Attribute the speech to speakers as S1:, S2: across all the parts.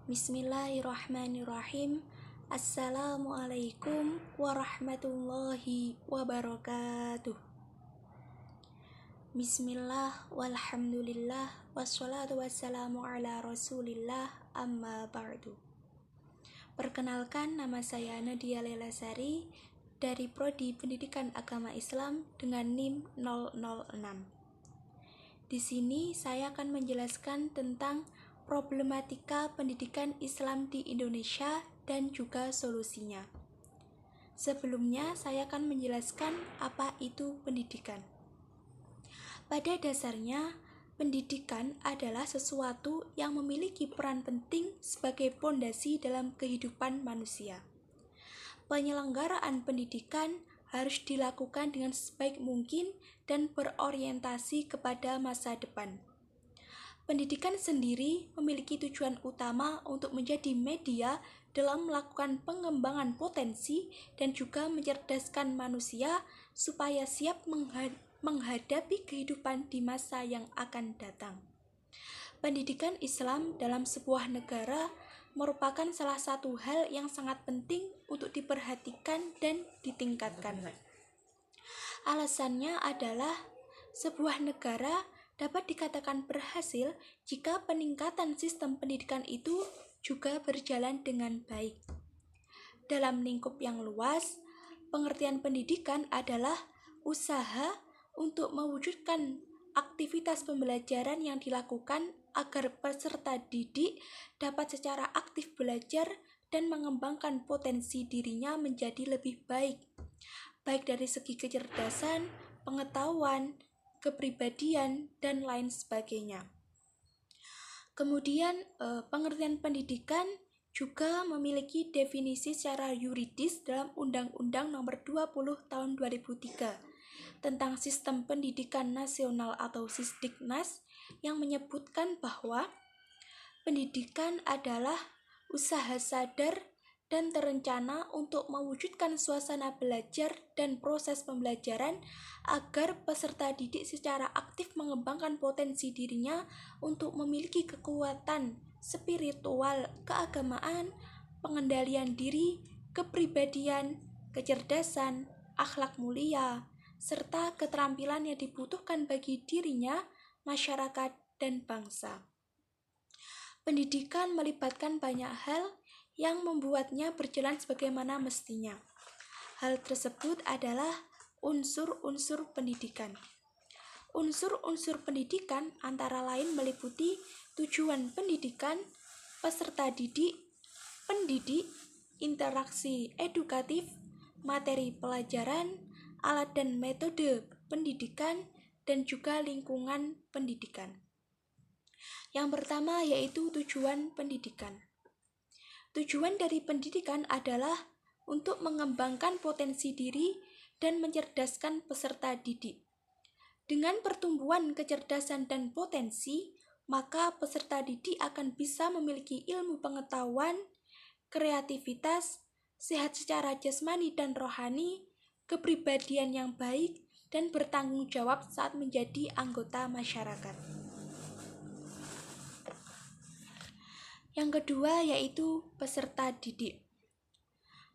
S1: Bismillahirrahmanirrahim. Assalamualaikum warahmatullahi wabarakatuh. Bismillah, walhamdulillah, wassalatu wassalamu ala rasulillah, amma ba'du. Perkenalkan, nama saya Nadia Lelasari dari Prodi Pendidikan Agama Islam dengan NIM 006. Di sini saya akan menjelaskan tentang problematika pendidikan Islam di Indonesia dan juga solusinya. Sebelumnya, saya akan menjelaskan apa itu pendidikan. Pada dasarnya, pendidikan adalah sesuatu yang memiliki peran penting sebagai fondasi dalam kehidupan manusia. Penyelenggaraan pendidikan harus dilakukan dengan sebaik mungkin dan berorientasi kepada masa depan. Pendidikan sendiri memiliki tujuan utama untuk menjadi media dalam melakukan pengembangan potensi dan juga mencerdaskan manusia supaya siap menghadapi kehidupan di masa yang akan datang. Pendidikan Islam dalam sebuah negara merupakan salah satu hal yang sangat penting untuk diperhatikan dan ditingkatkan. Alasannya adalah sebuah negara dapat dikatakan berhasil jika peningkatan sistem pendidikan itu juga berjalan dengan baik. Dalam lingkup yang luas, pengertian pendidikan adalah usaha untuk mewujudkan aktivitas pembelajaran yang dilakukan agar peserta didik dapat secara aktif belajar dan mengembangkan potensi dirinya menjadi lebih baik dari segi kecerdasan, pengetahuan, kepribadian, dan lain sebagainya. Kemudian pengertian pendidikan juga memiliki definisi secara yuridis dalam Undang-Undang Nomor 20 Tahun 2003 tentang Sistem Pendidikan Nasional atau Sisdiknas yang menyebutkan bahwa pendidikan adalah usaha sadar dan terencana untuk mewujudkan suasana belajar dan proses pembelajaran agar peserta didik secara aktif mengembangkan potensi dirinya untuk memiliki kekuatan spiritual, keagamaan, pengendalian diri, kepribadian, kecerdasan, akhlak mulia, serta keterampilan yang dibutuhkan bagi dirinya, masyarakat, dan bangsa. Pendidikan melibatkan banyak hal yang membuatnya berjalan sebagaimana mestinya. Hal tersebut adalah unsur-unsur pendidikan. Unsur-unsur pendidikan antara lain meliputi tujuan pendidikan, peserta didik, pendidik, interaksi edukatif, materi pelajaran, alat dan metode pendidikan, dan juga lingkungan pendidikan. Yang pertama yaitu tujuan pendidikan. Tujuan dari pendidikan adalah untuk mengembangkan potensi diri dan mencerdaskan peserta didik. Dengan pertumbuhan kecerdasan dan potensi, maka peserta didik akan bisa memiliki ilmu pengetahuan, kreativitas, sehat secara jasmani dan rohani, kepribadian yang baik, dan bertanggung jawab saat menjadi anggota masyarakat. Yang kedua yaitu peserta didik.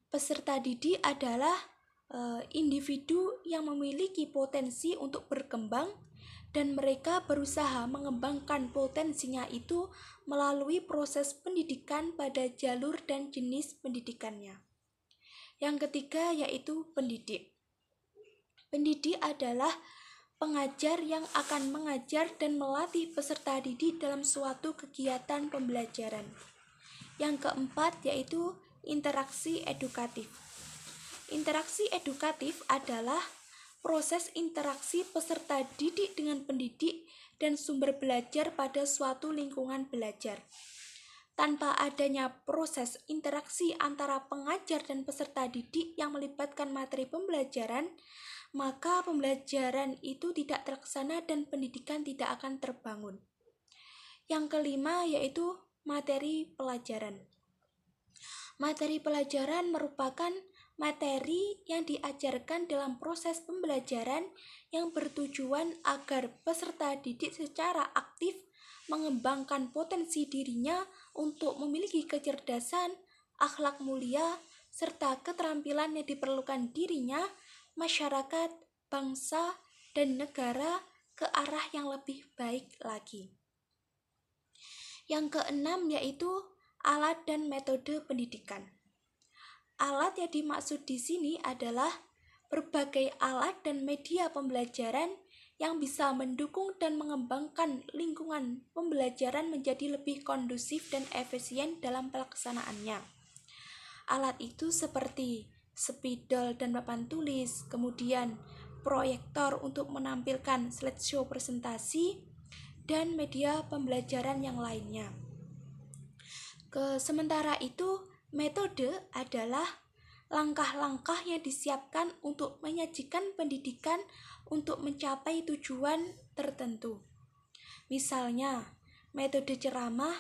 S1: Peserta didik adalah individu yang memiliki potensi untuk berkembang dan mereka berusaha mengembangkan potensinya itu melalui proses pendidikan pada jalur dan jenis pendidikannya. Yang ketiga yaitu pendidik. Pendidik adalah pengajar yang akan mengajar dan melatih peserta didik dalam suatu kegiatan pembelajaran. Yang keempat yaitu interaksi edukatif. Interaksi edukatif adalah proses interaksi peserta didik dengan pendidik dan sumber belajar pada suatu lingkungan belajar. Tanpa adanya proses interaksi antara pengajar dan peserta didik yang melibatkan materi pembelajaran, maka pembelajaran itu tidak terlaksana dan pendidikan tidak akan terbangun. Yang kelima yaitu materi pelajaran. Materi pelajaran merupakan materi yang diajarkan dalam proses pembelajaran yang bertujuan agar peserta didik secara aktif mengembangkan potensi dirinya untuk memiliki kecerdasan, akhlak mulia, serta keterampilan yang diperlukan dirinya, masyarakat, bangsa, dan negara ke arah yang lebih baik lagi. Yang keenam yaitu alat dan metode pendidikan. Alat yang dimaksud di sini adalah berbagai alat dan media pembelajaran yang bisa mendukung dan mengembangkan lingkungan pembelajaran menjadi lebih kondusif dan efisien dalam pelaksanaannya. Alat itu seperti spidol dan papan tulis, kemudian proyektor untuk menampilkan slideshow presentasi, dan media pembelajaran yang lainnya. Sementara itu, metode adalah langkah-langkah yang disiapkan untuk menyajikan pendidikan untuk mencapai tujuan tertentu. Misalnya, metode ceramah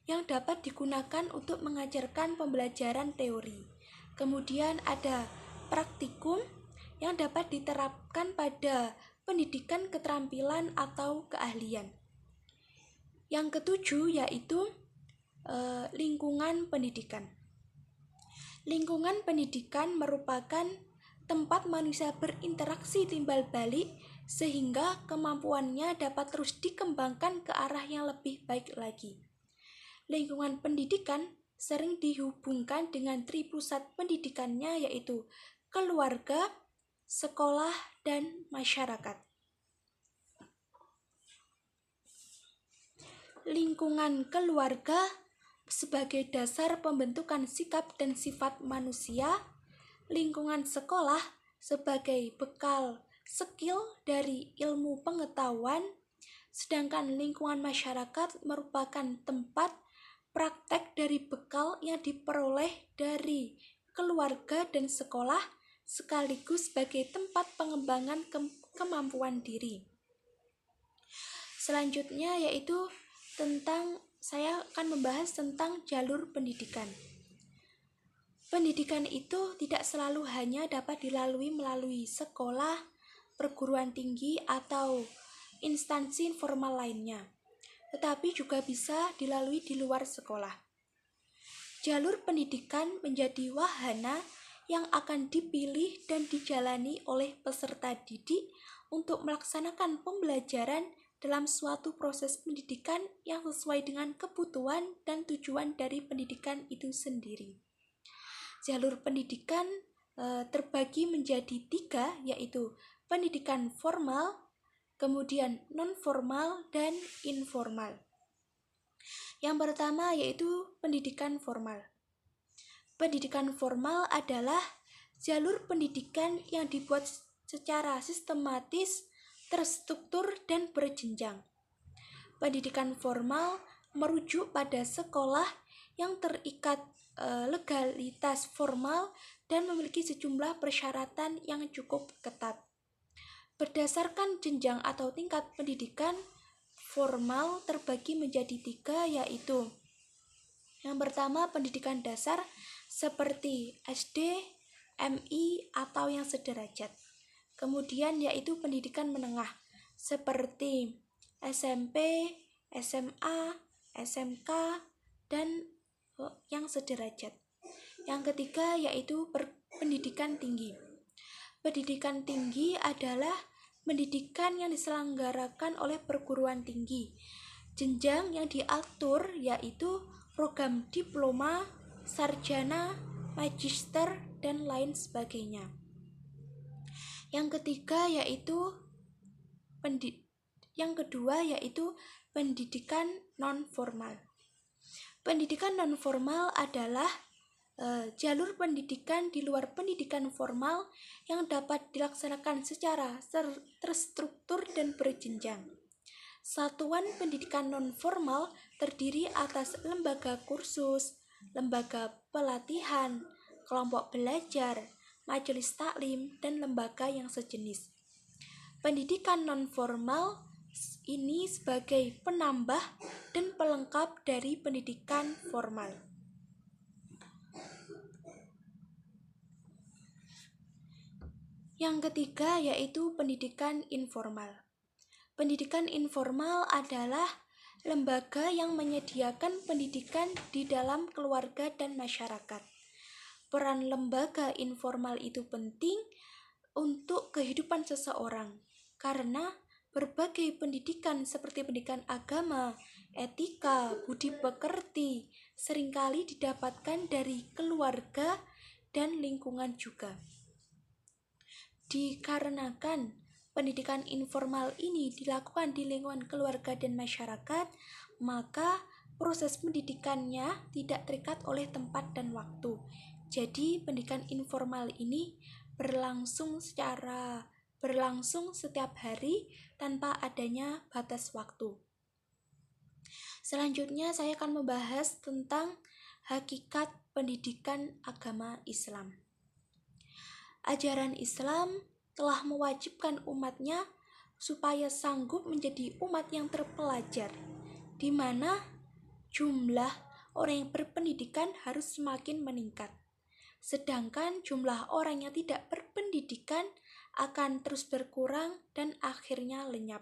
S1: yang dapat digunakan untuk mengajarkan pembelajaran teori. Kemudian ada praktikum yang dapat diterapkan pada pendidikan keterampilan atau keahlian. Yang ketujuh yaitu lingkungan pendidikan. Lingkungan pendidikan merupakan tempat manusia berinteraksi timbal balik sehingga kemampuannya dapat terus dikembangkan ke arah yang lebih baik lagi. Lingkungan pendidikan sering dihubungkan dengan tripusat pendidikannya yaitu keluarga, sekolah, dan masyarakat. Lingkungan keluarga sebagai dasar pembentukan sikap dan sifat manusia, lingkungan sekolah sebagai bekal skill dari ilmu pengetahuan, sedangkan lingkungan masyarakat merupakan tempat praktek dari bekal yang diperoleh dari keluarga dan sekolah sekaligus sebagai tempat pengembangan kemampuan diri. Selanjutnya yaitu saya akan membahas tentang jalur pendidikan. Pendidikan itu tidak selalu hanya dapat dilalui melalui sekolah, perguruan tinggi, atau instansi formal lainnya, tetapi juga bisa dilalui di luar sekolah. Jalur pendidikan menjadi wahana yang akan dipilih dan dijalani oleh peserta didik untuk melaksanakan pembelajaran dalam suatu proses pendidikan yang sesuai dengan kebutuhan dan tujuan dari pendidikan itu sendiri. Jalur pendidikan terbagi menjadi 3, yaitu pendidikan formal, kemudian non-formal, dan informal. Yang pertama yaitu pendidikan formal. Pendidikan formal adalah jalur pendidikan yang dibuat secara sistematis, terstruktur, dan berjenjang. Pendidikan formal merujuk pada sekolah yang terikat legalitas formal dan memiliki sejumlah persyaratan yang cukup ketat. Berdasarkan jenjang atau tingkat pendidikan, formal terbagi menjadi 3, yaitu yang pertama pendidikan dasar seperti SD, MI, atau yang sederajat. Kemudian yaitu pendidikan menengah seperti SMP, SMA, SMK, dan yang sederajat. Yang ketiga yaitu pendidikan tinggi. Pendidikan tinggi adalah pendidikan yang diselenggarakan oleh perguruan tinggi. Jenjang yang diatur yaitu program diploma, sarjana, magister, dan lain sebagainya. Yang kedua yaitu pendidikan non-formal. Pendidikan non-formal adalah jalur pendidikan di luar pendidikan formal yang dapat dilaksanakan secara terstruktur dan berjenjang. Satuan pendidikan non-formal terdiri atas lembaga kursus, lembaga pelatihan, kelompok belajar, majelis taklim, dan lembaga yang sejenis. Pendidikan non-formal ini sebagai penambah dan pelengkap dari pendidikan formal. Yang ketiga yaitu pendidikan informal. Pendidikan informal adalah lembaga yang menyediakan pendidikan di dalam keluarga dan masyarakat. Peran lembaga informal itu penting untuk kehidupan seseorang, karena berbagai pendidikan seperti pendidikan agama, etika, budi pekerti seringkali didapatkan dari keluarga dan lingkungan juga. Dikarenakan pendidikan informal ini dilakukan di lingkungan keluarga dan masyarakat, maka proses pendidikannya tidak terikat oleh tempat dan waktu. Jadi pendidikan informal ini berlangsung setiap hari tanpa adanya batas waktu. Selanjutnya saya akan membahas tentang hakikat pendidikan agama Islam. Ajaran Islam telah mewajibkan umatnya supaya sanggup menjadi umat yang terpelajar, di mana jumlah orang yang berpendidikan harus semakin meningkat. Sedangkan jumlah orang yang tidak berpendidikan akan terus berkurang dan akhirnya lenyap.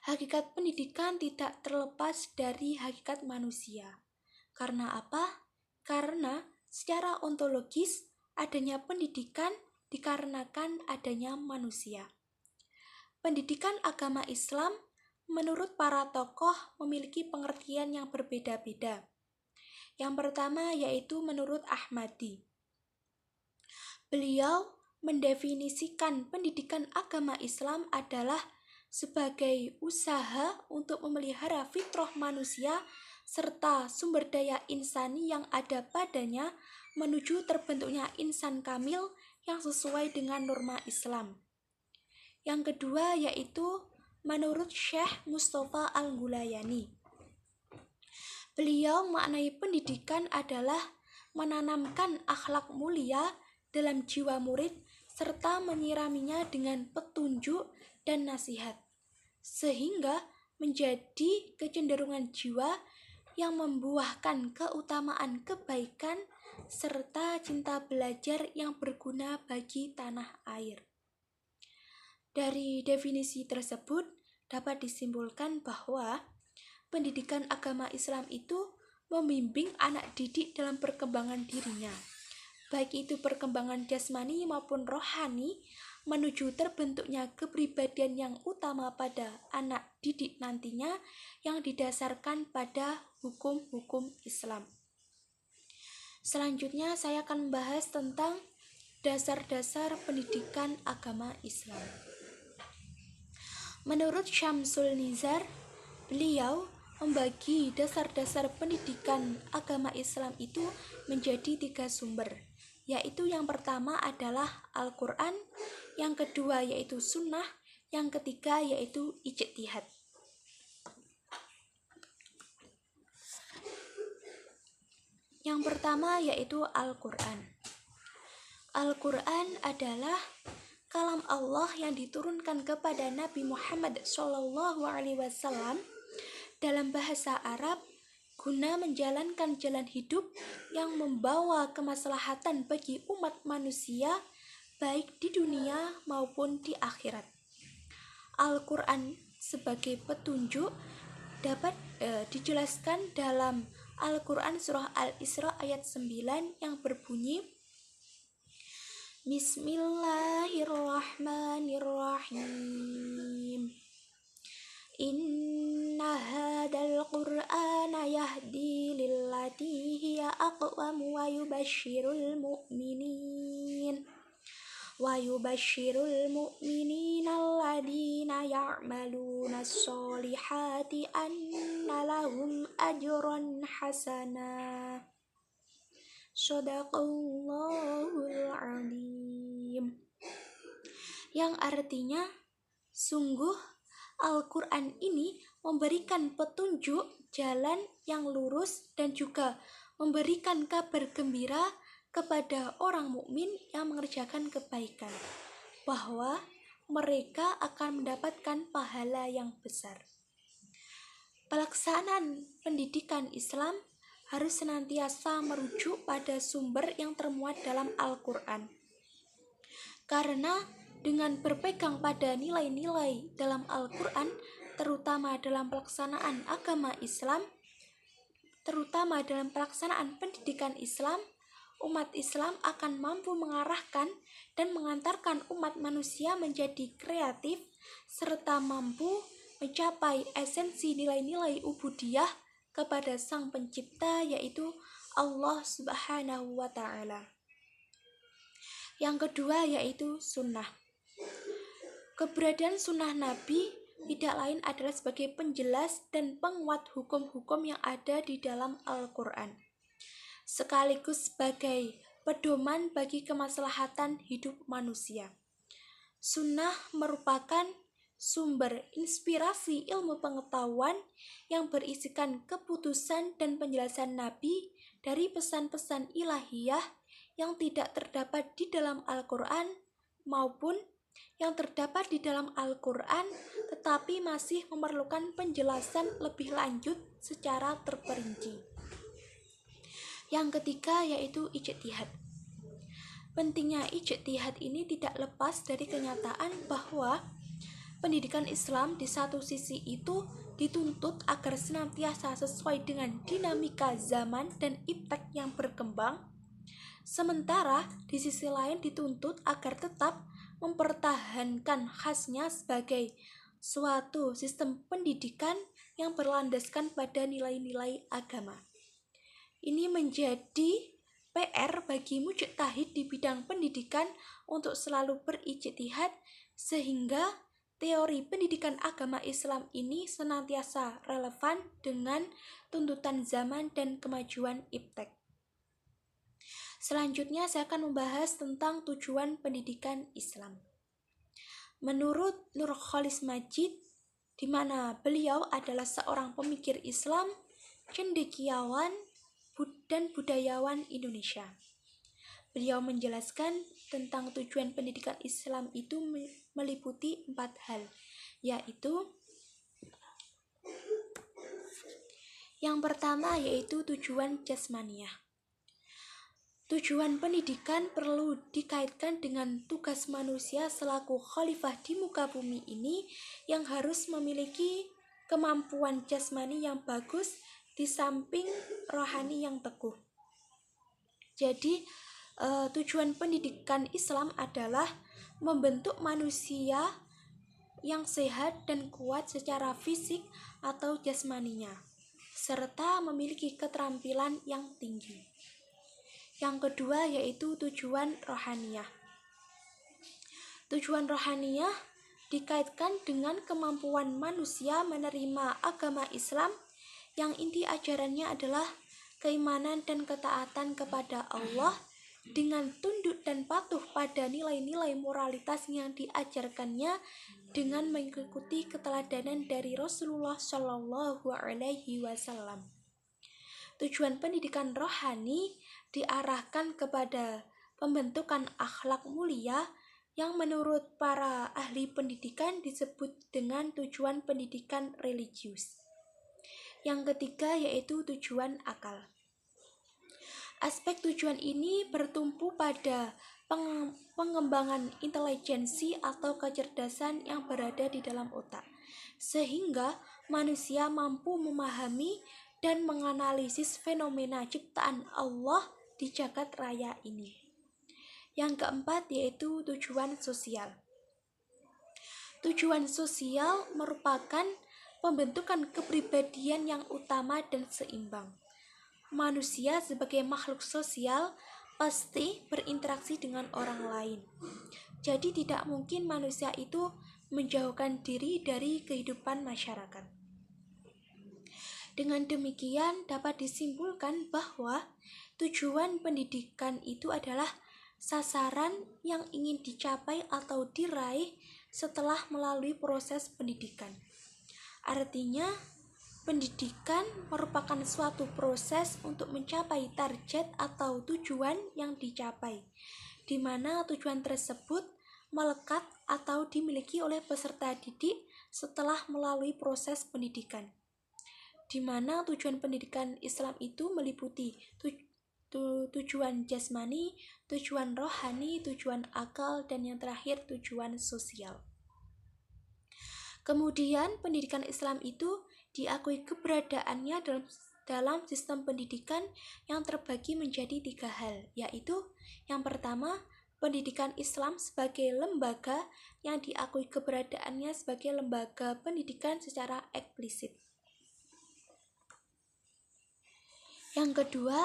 S1: Hakikat pendidikan tidak terlepas dari hakikat manusia. Karena apa? Karena secara ontologis adanya pendidikan dikarenakan adanya manusia. Pendidikan agama Islam menurut para tokoh memiliki pengertian yang berbeda-beda. Yang pertama yaitu menurut Ahmadi. Beliau mendefinisikan pendidikan agama Islam adalah sebagai usaha untuk memelihara fitrah manusia serta sumber daya insani yang ada padanya menuju terbentuknya insan kamil yang sesuai dengan norma Islam. Yang kedua yaitu menurut Syekh Mustafa Al-Gulayani. Beliau maknai pendidikan adalah menanamkan akhlak mulia dalam jiwa murid serta menyiraminya dengan petunjuk dan nasihat, sehingga menjadi kecenderungan jiwa yang membuahkan keutamaan kebaikan serta cinta belajar yang berguna bagi tanah air. Dari definisi tersebut dapat disimpulkan bahwa pendidikan agama Islam itu membimbing anak didik dalam perkembangan dirinya, baik itu perkembangan jasmani maupun rohani, menuju terbentuknya kepribadian yang utama pada anak didik nantinya yang didasarkan pada hukum-hukum Islam. Selanjutnya saya akan membahas tentang dasar-dasar pendidikan agama Islam. Menurut Syamsul Nizar, beliau membagi dasar-dasar pendidikan agama Islam itu menjadi 3 sumber, yaitu yang pertama adalah Al-Quran, yang kedua yaitu Sunnah, yang ketiga yaitu ijtihad. Yang pertama yaitu Al-Quran. Al-Quran adalah kalam Allah yang diturunkan kepada Nabi Muhammad SAW dalam bahasa Arab guna menjalankan jalan hidup yang membawa kemaslahatan bagi umat manusia baik di dunia maupun di akhirat. Al-Quran sebagai petunjuk dapat dijelaskan dalam Al-Quran surah Al-Isra ayat 9 yang berbunyi Bismillahirrahmanirrahim. Inna hadal Qur'ana yahdi lillati hiya aqwam wa yubashshirul mu'minina alladhina ya'maluna as-solihati anna lahum ajran hasana. Shadaqallahul azim. Yang artinya, sungguh Al-Quran ini memberikan petunjuk jalan yang lurus dan juga memberikan kabar gembira kepada orang mukmin yang mengerjakan kebaikan, bahwa mereka akan mendapatkan pahala yang besar. Pelaksanaan pendidikan Islam harus senantiasa merujuk pada sumber yang termuat dalam Al-Quran. Karena dengan berpegang pada nilai-nilai dalam Al-Quran terutama dalam pelaksanaan agama Islam, terutama dalam pelaksanaan pendidikan Islam, umat Islam akan mampu mengarahkan dan mengantarkan umat manusia menjadi kreatif serta mampu mencapai esensi nilai-nilai ubudiyah kepada Sang Pencipta, yaitu Allah Subhanahu wa Ta'ala. Yang kedua yaitu sunnah. Keberadaan sunnah Nabi tidak lain adalah sebagai penjelas dan penguat hukum-hukum yang ada di dalam Al-Quran, sekaligus sebagai pedoman bagi kemaslahatan hidup manusia. Sunnah merupakan sumber inspirasi ilmu pengetahuan yang berisikan keputusan dan penjelasan Nabi dari pesan-pesan ilahiyah yang tidak terdapat di dalam Al-Quran maupun yang terdapat di dalam Al-Quran tetapi masih memerlukan penjelasan lebih lanjut secara terperinci. Yang ketiga yaitu ijtihad. Pentingnya ijtihad ini tidak lepas dari kenyataan bahwa pendidikan Islam di satu sisi itu dituntut agar senantiasa sesuai dengan dinamika zaman dan iptek yang berkembang, sementara di sisi lain dituntut agar tetap mempertahankan khasnya sebagai suatu sistem pendidikan yang berlandaskan pada nilai-nilai agama. Ini menjadi PR bagi mujtahid di bidang pendidikan untuk selalu berijtihad sehingga teori pendidikan agama Islam ini senantiasa relevan dengan tuntutan zaman dan kemajuan iptek. Selanjutnya saya akan membahas tentang tujuan pendidikan Islam. Menurut Nurcholish Madjid, di mana beliau adalah seorang pemikir Islam, cendekiawan, dan budayawan Indonesia. Beliau menjelaskan tentang tujuan pendidikan Islam itu meliputi 4 hal, yaitu yang pertama yaitu tujuan jasmaniah. Tujuan pendidikan perlu dikaitkan dengan tugas manusia selaku khalifah di muka bumi ini yang harus memiliki kemampuan jasmani yang bagus di samping rohani yang teguh. Jadi tujuan pendidikan Islam adalah membentuk manusia yang sehat dan kuat secara fisik atau jasmaninya, serta memiliki keterampilan yang tinggi. Yang kedua yaitu tujuan rohaniyah. Tujuan rohaniyah dikaitkan dengan kemampuan manusia menerima agama Islam yang inti ajarannya adalah keimanan dan ketaatan kepada Allah dengan tunduk dan patuh pada nilai-nilai moralitas yang diajarkannya dengan mengikuti keteladanan dari Rasulullah Shallallahu Alaihi Wasallam. Tujuan pendidikan rohani diarahkan kepada pembentukan akhlak mulia yang menurut para ahli pendidikan disebut dengan tujuan pendidikan religius. Yang ketiga yaitu tujuan akal. Aspek tujuan ini bertumpu pada pengembangan intelijensi atau kecerdasan yang berada di dalam otak, sehingga manusia mampu memahami dan menganalisis fenomena ciptaan Allah di jagat raya ini. Yang keempat yaitu tujuan sosial. Tujuan sosial merupakan pembentukan kepribadian yang utama dan seimbang. Manusia sebagai makhluk sosial pasti berinteraksi dengan orang lain. Jadi tidak mungkin manusia itu menjauhkan diri dari kehidupan masyarakat. Dengan demikian dapat disimpulkan bahwa tujuan pendidikan itu adalah sasaran yang ingin dicapai atau diraih setelah melalui proses pendidikan. Artinya, pendidikan merupakan suatu proses untuk mencapai target atau tujuan yang dicapai, di mana tujuan tersebut melekat atau dimiliki oleh peserta didik setelah melalui proses pendidikan, di mana tujuan pendidikan Islam itu meliputi tujuan jasmani, tujuan rohani, tujuan akal, dan yang terakhir tujuan sosial. Kemudian pendidikan Islam itu diakui keberadaannya dalam sistem pendidikan yang terbagi menjadi 3 hal, yaitu yang pertama, pendidikan Islam sebagai lembaga yang diakui keberadaannya sebagai lembaga pendidikan secara eksplisit. Yang kedua,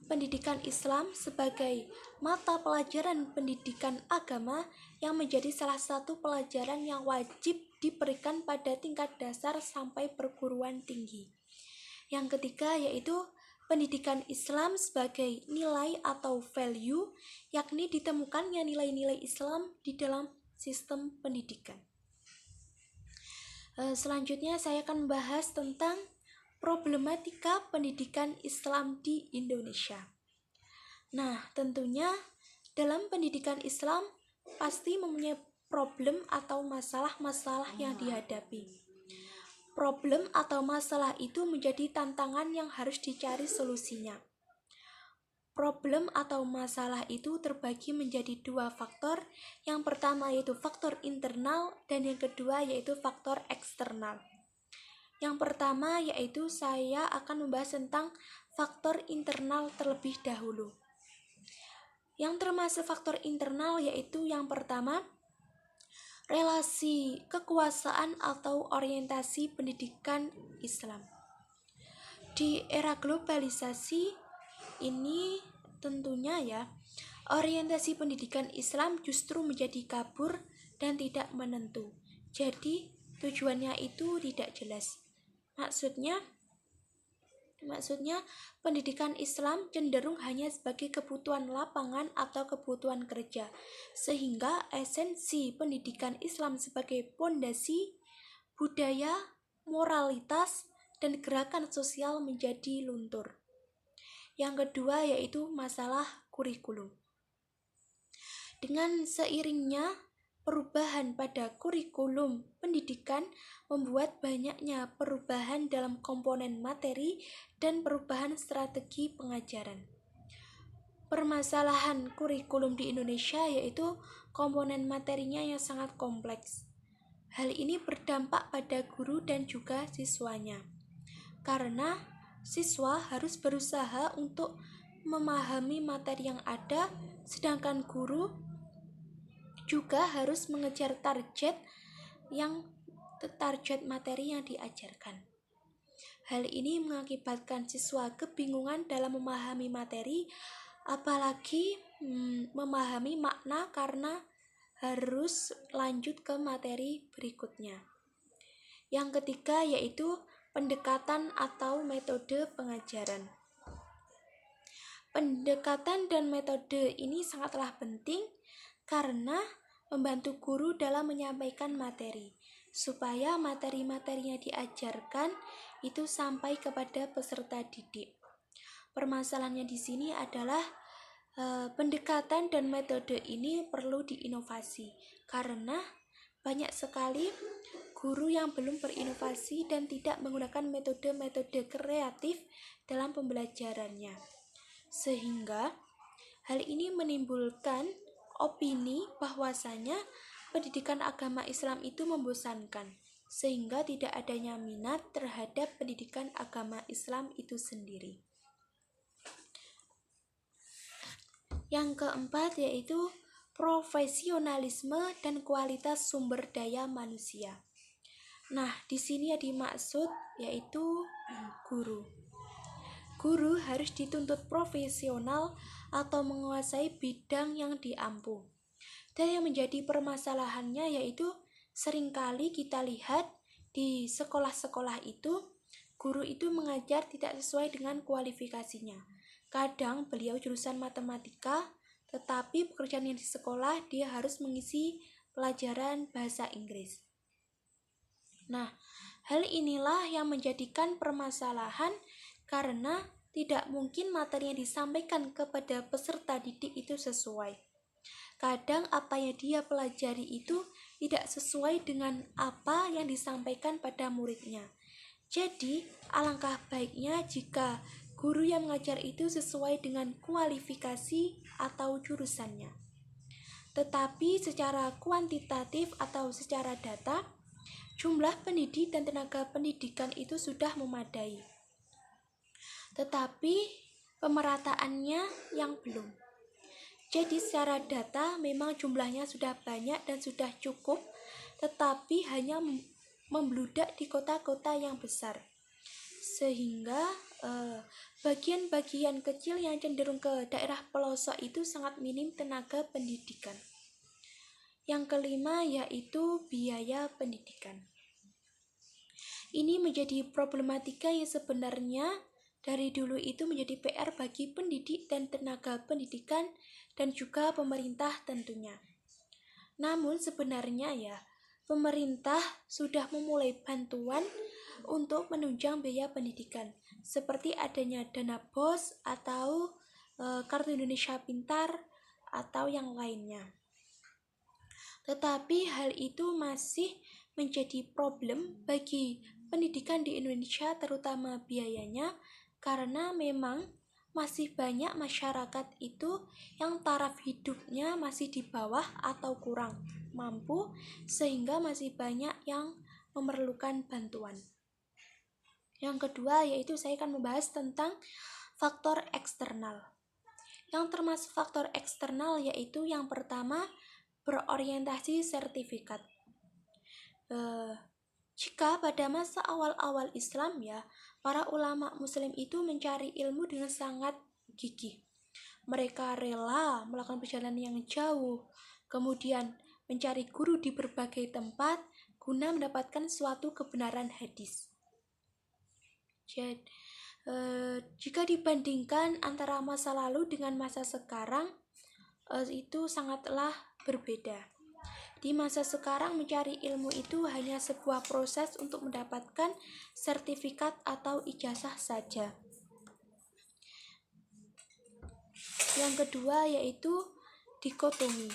S1: pendidikan Islam sebagai mata pelajaran pendidikan agama yang menjadi salah satu pelajaran yang wajib diberikan pada tingkat dasar sampai perguruan tinggi. Yang ketiga yaitu pendidikan Islam sebagai nilai atau value, yakni ditemukannya nilai-nilai Islam di dalam sistem pendidikan. Selanjutnya saya akan membahas tentang problematika pendidikan Islam di Indonesia. Nah, tentunya dalam pendidikan Islam pasti mempunyai problem atau masalah-masalah yang dihadapi. Problem atau masalah itu menjadi tantangan yang harus dicari solusinya. Problem atau masalah itu terbagi menjadi 2 faktor. Yang pertama yaitu faktor internal dan yang kedua yaitu faktor eksternal. Yang pertama yaitu saya akan membahas tentang faktor internal terlebih dahulu. Yang termasuk faktor internal yaitu yang pertama, relasi kekuasaan atau orientasi pendidikan Islam. Di era globalisasi ini tentunya ya, orientasi pendidikan Islam justru menjadi kabur dan tidak menentu. Jadi tujuannya itu tidak jelas. Maksudnya pendidikan Islam cenderung hanya sebagai kebutuhan lapangan atau kebutuhan kerja, sehingga esensi pendidikan Islam sebagai pondasi budaya, moralitas, dan gerakan sosial menjadi luntur. Yang kedua yaitu masalah kurikulum. Dengan seiringnya perubahan pada kurikulum pendidikan membuat banyaknya perubahan dalam komponen materi dan perubahan strategi pengajaran. Permasalahan kurikulum di Indonesia yaitu komponen materinya yang sangat kompleks. Hal ini berdampak pada guru dan juga siswanya, karena siswa harus berusaha untuk memahami materi yang ada, sedangkan guru juga harus mengejar target materi yang diajarkan. Hal ini mengakibatkan siswa kebingungan dalam memahami materi, apalagi memahami makna karena harus lanjut ke materi berikutnya. Yang ketiga yaitu pendekatan atau metode pengajaran. Pendekatan dan metode ini sangatlah penting karena membantu guru dalam menyampaikan materi, supaya materi-materi yang diajarkan itu sampai kepada peserta didik. Permasalahannya di sini adalah pendekatan dan metode ini perlu diinovasi, karena banyak sekali guru yang belum berinovasi dan tidak menggunakan metode-metode kreatif dalam pembelajarannya. Sehingga hal ini menimbulkan opini bahwasanya pendidikan agama Islam itu membosankan, sehingga tidak adanya minat terhadap pendidikan agama Islam itu sendiri. Yang keempat yaitu profesionalisme dan kualitas sumber daya manusia. Nah, di sini yang dimaksud yaitu guru. Guru harus dituntut profesional atau menguasai bidang yang diampu. Dan yang menjadi permasalahannya yaitu seringkali kita lihat di sekolah-sekolah itu, guru itu mengajar tidak sesuai dengan kualifikasinya. Kadang beliau jurusan matematika, tetapi pekerjaan yang di sekolah dia harus mengisi pelajaran bahasa Inggris. Nah, hal inilah yang menjadikan permasalahan karena tidak mungkin materi yang disampaikan kepada peserta didik itu sesuai. Kadang apa yang dia pelajari itu tidak sesuai dengan apa yang disampaikan pada muridnya. Jadi, alangkah baiknya jika guru yang mengajar itu sesuai dengan kualifikasi atau jurusannya. Tetapi secara kuantitatif atau secara data, Jumlah pendidik dan tenaga pendidikan itu sudah memadai, tetapi pemerataannya yang belum. Jadi secara data memang jumlahnya sudah banyak dan sudah cukup, tetapi hanya membludak di kota-kota yang besar. Sehingga bagian-bagian kecil yang cenderung ke daerah pelosok itu sangat minim tenaga pendidikan. Yang kelima yaitu biaya pendidikan. Ini menjadi problematika yang sebenarnya dari dulu itu menjadi PR bagi pendidik dan tenaga pendidikan dan juga pemerintah tentunya. Namun sebenarnya ya, pemerintah sudah memulai bantuan untuk menunjang biaya pendidikan, seperti adanya dana BOS atau Kartu Indonesia Pintar atau yang lainnya. Tetapi hal itu masih menjadi problem bagi pendidikan di Indonesia, terutama biayanya, karena memang masih banyak masyarakat itu yang taraf hidupnya masih di bawah atau kurang mampu, sehingga masih banyak yang memerlukan bantuan. Yang kedua yaitu saya akan membahas tentang faktor eksternal. Yang termasuk faktor eksternal yaitu yang pertama, berorientasi sertifikat. Jika pada masa awal-awal Islam ya, para ulama muslim itu mencari ilmu dengan sangat gigih. Mereka rela melakukan perjalanan yang jauh, kemudian mencari guru di berbagai tempat guna mendapatkan suatu kebenaran hadis. Jadi, jika dibandingkan antara masa lalu dengan masa sekarang, itu sangatlah berbeda. Di masa sekarang mencari ilmu itu hanya sebuah proses untuk mendapatkan sertifikat atau ijazah saja. Yang kedua yaitu dikotomi.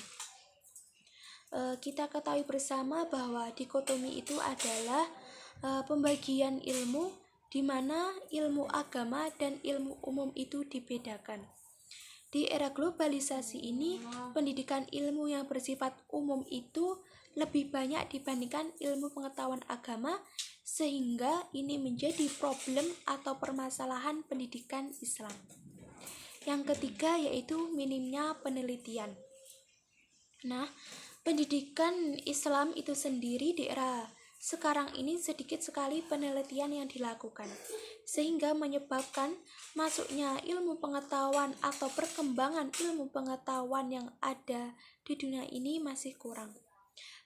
S1: Kita ketahui bersama bahwa dikotomi itu adalah pembagian ilmu di mana ilmu agama dan ilmu umum itu dibedakan. Di era globalisasi ini, pendidikan ilmu yang bersifat umum itu lebih banyak dibandingkan ilmu pengetahuan agama, sehingga ini menjadi problem atau permasalahan pendidikan Islam. Yang ketiga yaitu minimnya penelitian. Nah, pendidikan Islam itu sendiri di era sekarang ini sedikit sekali penelitian yang dilakukan, sehingga menyebabkan masuknya ilmu pengetahuan atau perkembangan ilmu pengetahuan yang ada di dunia ini masih kurang.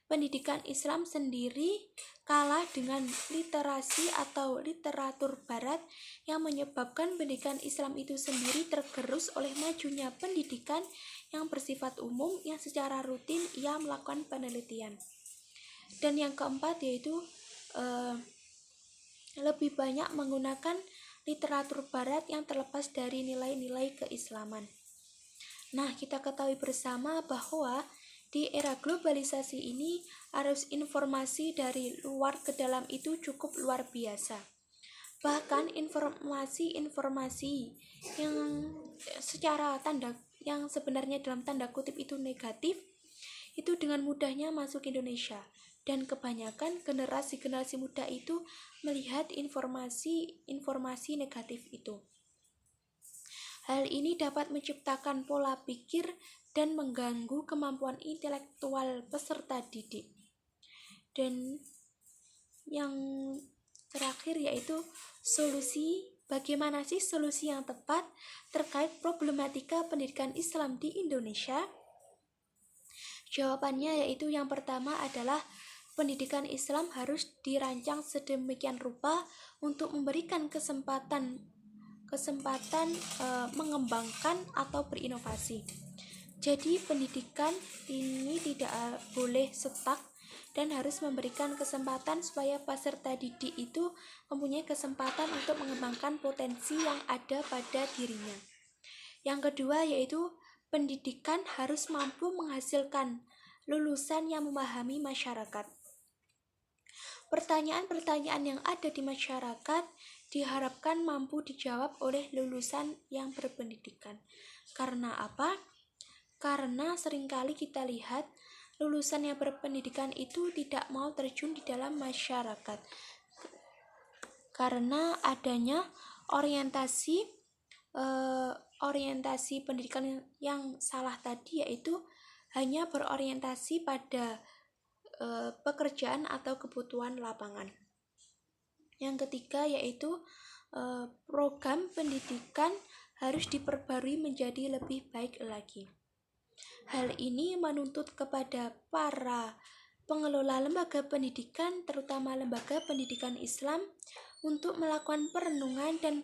S1: Pendidikan Islam sendiri kalah dengan literasi atau literatur barat yang menyebabkan pendidikan Islam itu sendiri tergerus oleh majunya pendidikan yang bersifat umum yang secara rutin ia melakukan penelitian. Dan yang keempat yaitu lebih banyak menggunakan literatur barat yang terlepas dari nilai-nilai keislaman. Nah, kita ketahui bersama bahwa di era globalisasi ini arus informasi dari luar ke dalam itu cukup luar biasa. Bahkan informasi-informasi yang yang sebenarnya dalam tanda kutip itu negatif itu dengan mudahnya masuk ke Indonesia, dan kebanyakan generasi muda itu melihat informasi negatif itu. Hal ini dapat menciptakan pola pikir dan mengganggu kemampuan intelektual peserta didik. Dan yang terakhir yaitu bagaimana sih solusi yang tepat terkait problematika pendidikan Islam di Indonesia? Jawabannya yaitu yang pertama adalah pendidikan Islam harus dirancang sedemikian rupa untuk memberikan kesempatan mengembangkan atau berinovasi. Jadi pendidikan ini tidak boleh stuck dan harus memberikan kesempatan supaya peserta didik itu mempunyai kesempatan untuk mengembangkan potensi yang ada pada dirinya. Yang kedua yaitu pendidikan harus mampu menghasilkan lulusan yang memahami masyarakat. Pertanyaan-pertanyaan yang ada di masyarakat diharapkan mampu dijawab oleh lulusan yang berpendidikan. Karena apa? Karena seringkali kita lihat lulusan yang berpendidikan itu tidak mau terjun di dalam masyarakat karena adanya orientasi pendidikan yang salah tadi, yaitu hanya berorientasi pada pekerjaan atau kebutuhan lapangan. Yang ketiga yaitu program pendidikan harus diperbarui menjadi lebih baik lagi. Hal ini menuntut kepada para pengelola lembaga pendidikan, terutama lembaga pendidikan Islam, untuk melakukan perenungan dan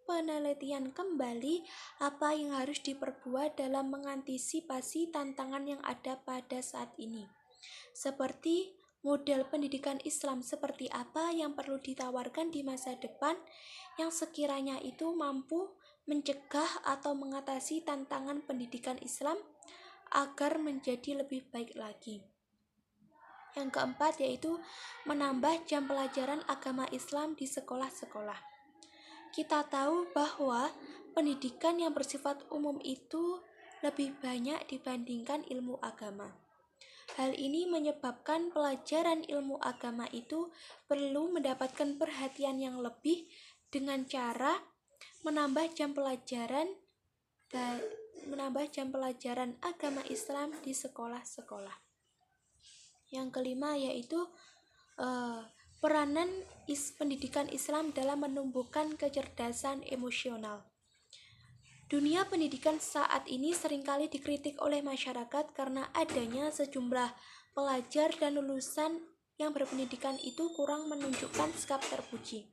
S1: penelitian kembali apa yang harus diperbuat dalam mengantisipasi tantangan yang ada pada saat ini. Seperti model pendidikan Islam seperti apa yang perlu ditawarkan di masa depan yang sekiranya itu mampu mencegah atau mengatasi tantangan pendidikan Islam agar menjadi lebih baik lagi. Yang keempat yaitu menambah jam pelajaran agama Islam di sekolah-sekolah. Kita tahu bahwa pendidikan yang bersifat umum itu lebih banyak dibandingkan ilmu agama. Hal ini menyebabkan pelajaran ilmu agama itu perlu mendapatkan perhatian yang lebih dengan cara menambah jam pelajaran agama Islam di sekolah-sekolah. Yang kelima yaitu peranan pendidikan Islam dalam menumbuhkan kecerdasan emosional. Dunia pendidikan saat ini seringkali dikritik oleh masyarakat karena adanya sejumlah pelajar dan lulusan yang berpendidikan itu kurang menunjukkan sikap terpuji.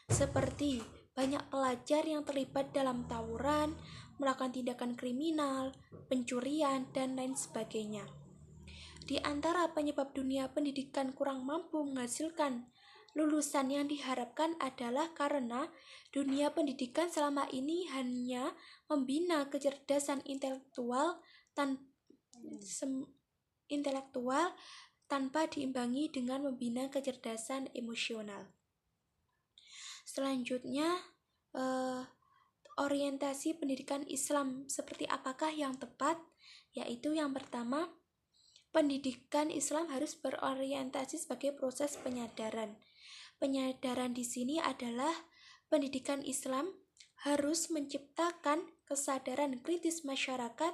S1: Seperti banyak pelajar yang terlibat dalam tawuran, melakukan tindakan kriminal, pencurian, dan lain sebagainya. Di antara penyebab dunia pendidikan kurang mampu menghasilkan lulusan yang diharapkan adalah karena dunia pendidikan selama ini hanya membina kecerdasan intelektual tanpa diimbangi dengan membina kecerdasan emosional. Selanjutnya, orientasi pendidikan Islam seperti apakah yang tepat? Yaitu yang pertama, pendidikan Islam harus berorientasi sebagai proses penyadaran. Penyadaran di sini adalah pendidikan Islam harus menciptakan kesadaran kritis masyarakat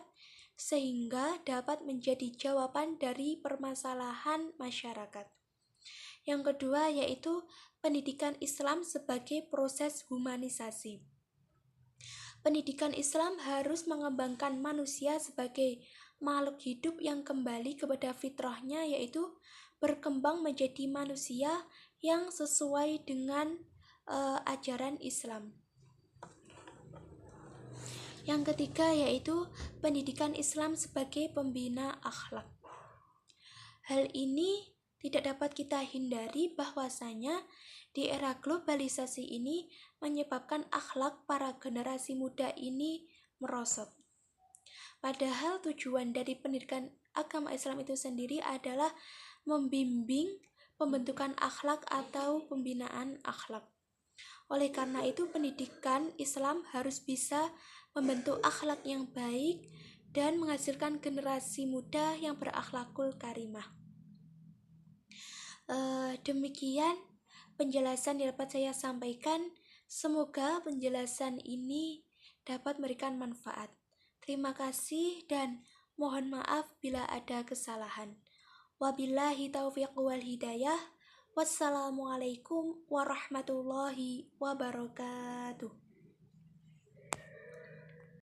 S1: sehingga dapat menjadi jawaban dari permasalahan masyarakat. Yang kedua yaitu pendidikan Islam sebagai proses humanisasi. Pendidikan Islam harus mengembangkan manusia sebagai makhluk hidup yang kembali kepada fitrahnya, yaitu berkembang menjadi manusia yang sesuai dengan ajaran Islam. Yang ketiga yaitu pendidikan Islam sebagai pembina akhlak. Hal ini tidak dapat kita hindari bahwasanya di era globalisasi ini menyebabkan akhlak para generasi muda ini merosot. Padahal tujuan dari pendidikan agama Islam itu sendiri adalah membimbing pembentukan akhlak atau pembinaan akhlak. Oleh karena itu, pendidikan Islam harus bisa membentuk akhlak yang baik dan menghasilkan generasi muda yang berakhlakul karimah. Demikian penjelasan yang dapat saya sampaikan. Semoga penjelasan ini dapat memberikan manfaat. Terima kasih dan mohon maaf bila ada kesalahan. Wabillahi taufiq wal hidayah. Wassalamualaikum warahmatullahi wabarakatuh.